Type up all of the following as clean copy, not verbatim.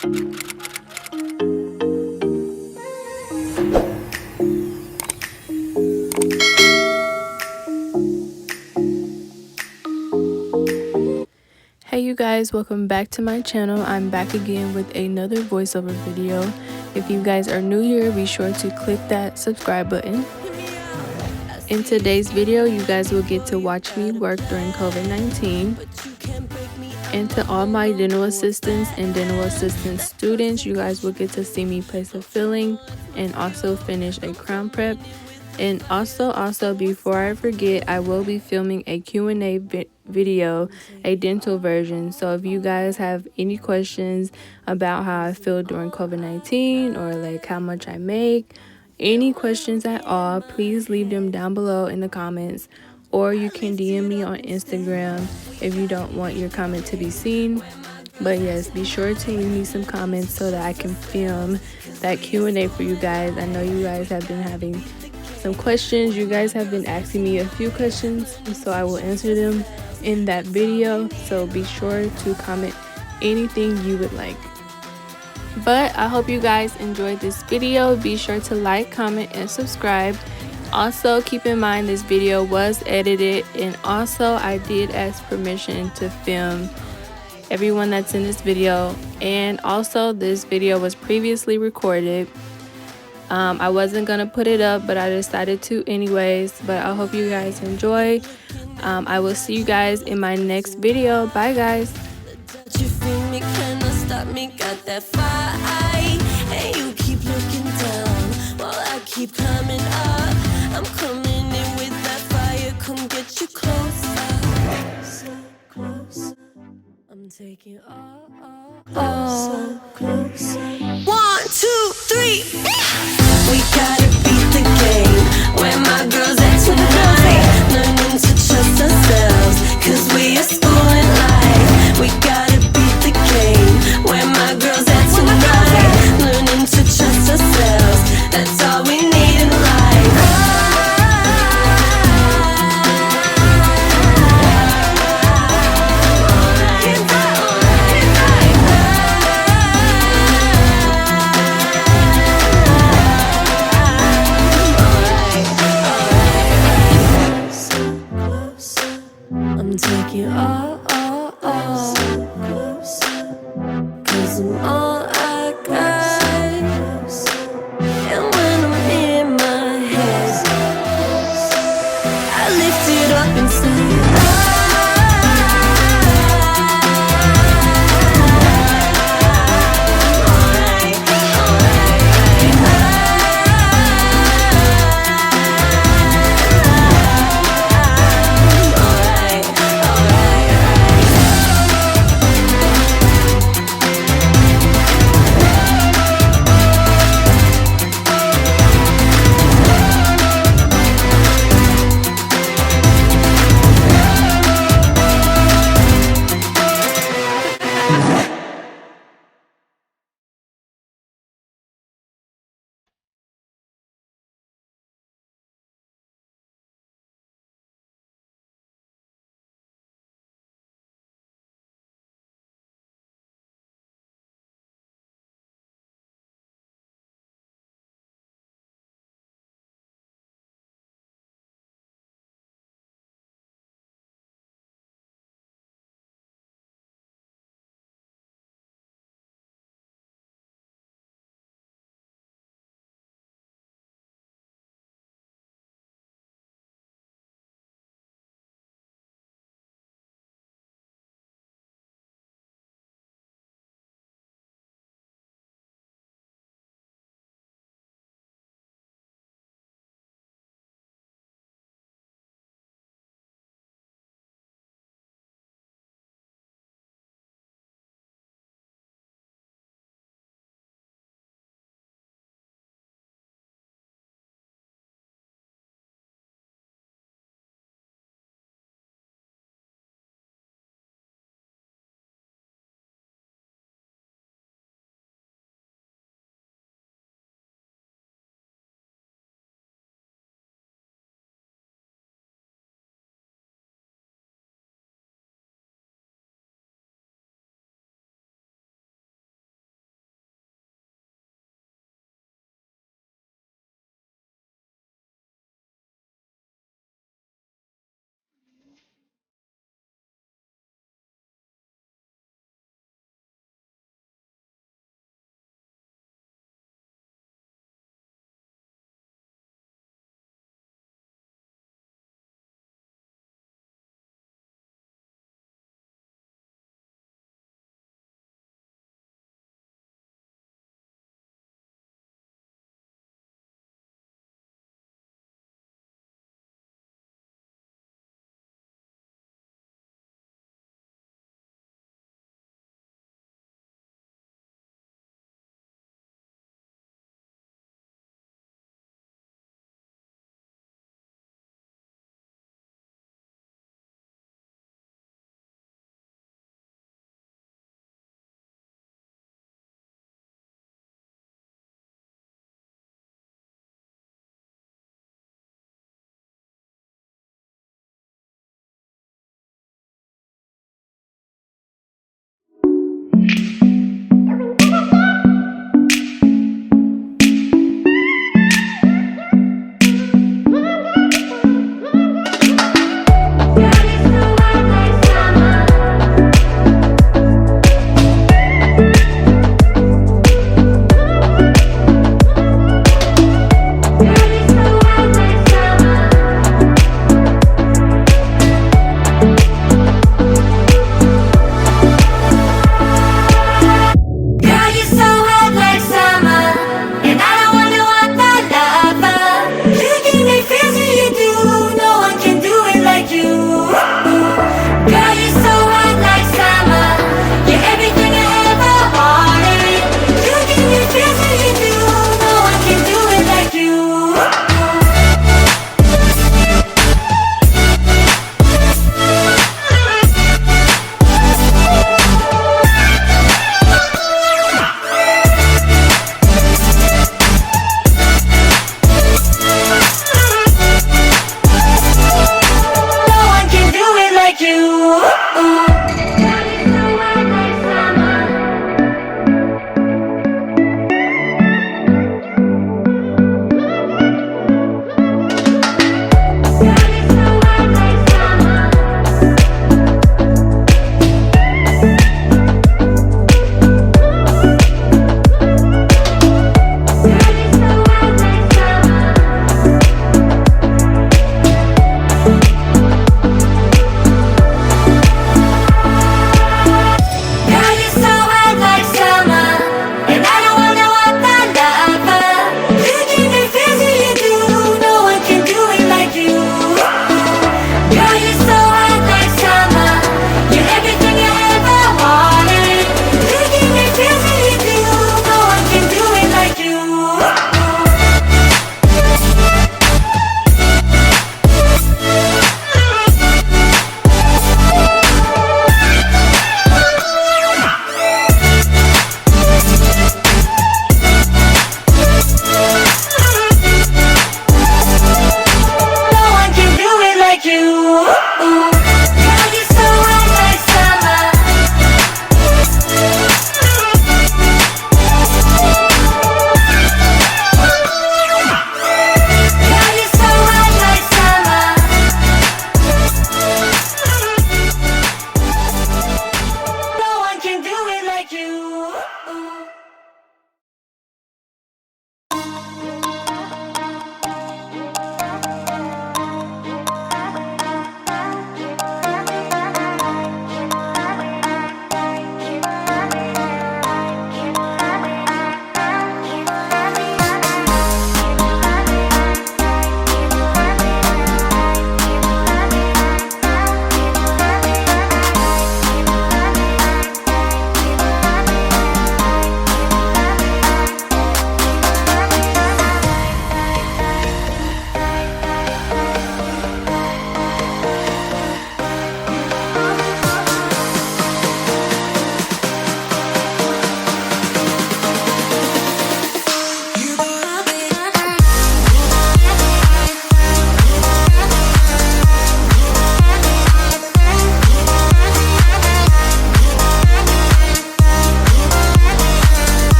Hey you guys, welcome back to my channel. I'm back again with another voiceover video. If you guys are new here, be sure to click that subscribe button. In today's video, you guys will get to watch me work during COVID-19. And to all my dental assistants and dental assistant students, you guys will get to see me place a filling and also finish a crown prep. And also before I forget, I will be filming a Q&A video, a dental version. So if you guys have any questions about how I feel during COVID-19 or like how much I make, any questions at all, please leave them down below in the comments, or you can DM me on Instagram if you don't want your comment to be seen. But yes, be sure to leave me some comments so that I can film that Q&A for you guys. I know you guys have been having some questions. You guys have been asking me a few questions, so I will answer them in that video. So be sure to comment anything you would like. But I hope you guys enjoyed this video. Be sure to like, comment, and subscribe. Also, keep in mind this video was edited, and also I did ask permission to film everyone that's in this video. And also this video was previously recorded. I wasn't gonna put it up, but I decided to anyways. But I hope you guys enjoy. I will see you guys in my next video. Bye guys. Got that fire, and you keep looking down while I keep climbing up. I'm coming in with that fire, come get you closer, closer. I'm taking all closer. 1, 2, 3. We gotta beat the game. Where my girls at tonight? Learning to trust ourselves, 'cause we are schooling life. We gotta beat the game. Where my girls at tonight? Learning to trust ourselves. That's all we need in life. I'm taking all, 'cause I'm all I got. And when I'm in my head, I lift it up and say,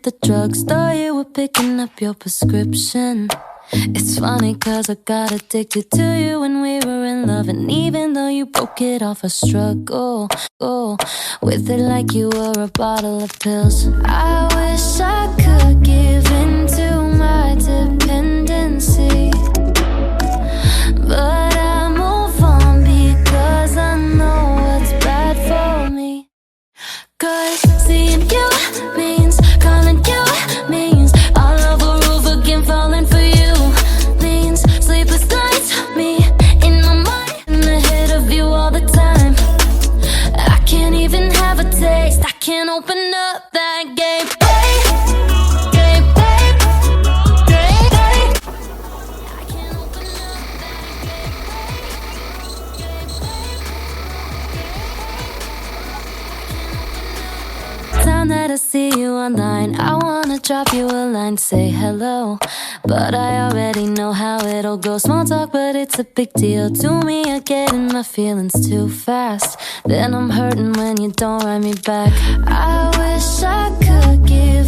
the drugstore, you were picking up your prescription. It's funny cause I got addicted to you when we were in love. And even though you broke it off, I struggle with it like you were a bottle of pills. I wish I could give in to my dependency, but I move on because I know what's bad for me. Cause seeing you means calling you means all over roof again, falling for you means sleepless nights, me in my mind, in the head of you all the time. I can't even have a taste, I can't open up that game. Time that I see you online, I wanna drop you a line, say hello, but I already know how it'll go. Small talk, but it's a big deal to me. I get in my feelings too fast, then I'm hurting when you don't write me back. I wish I could give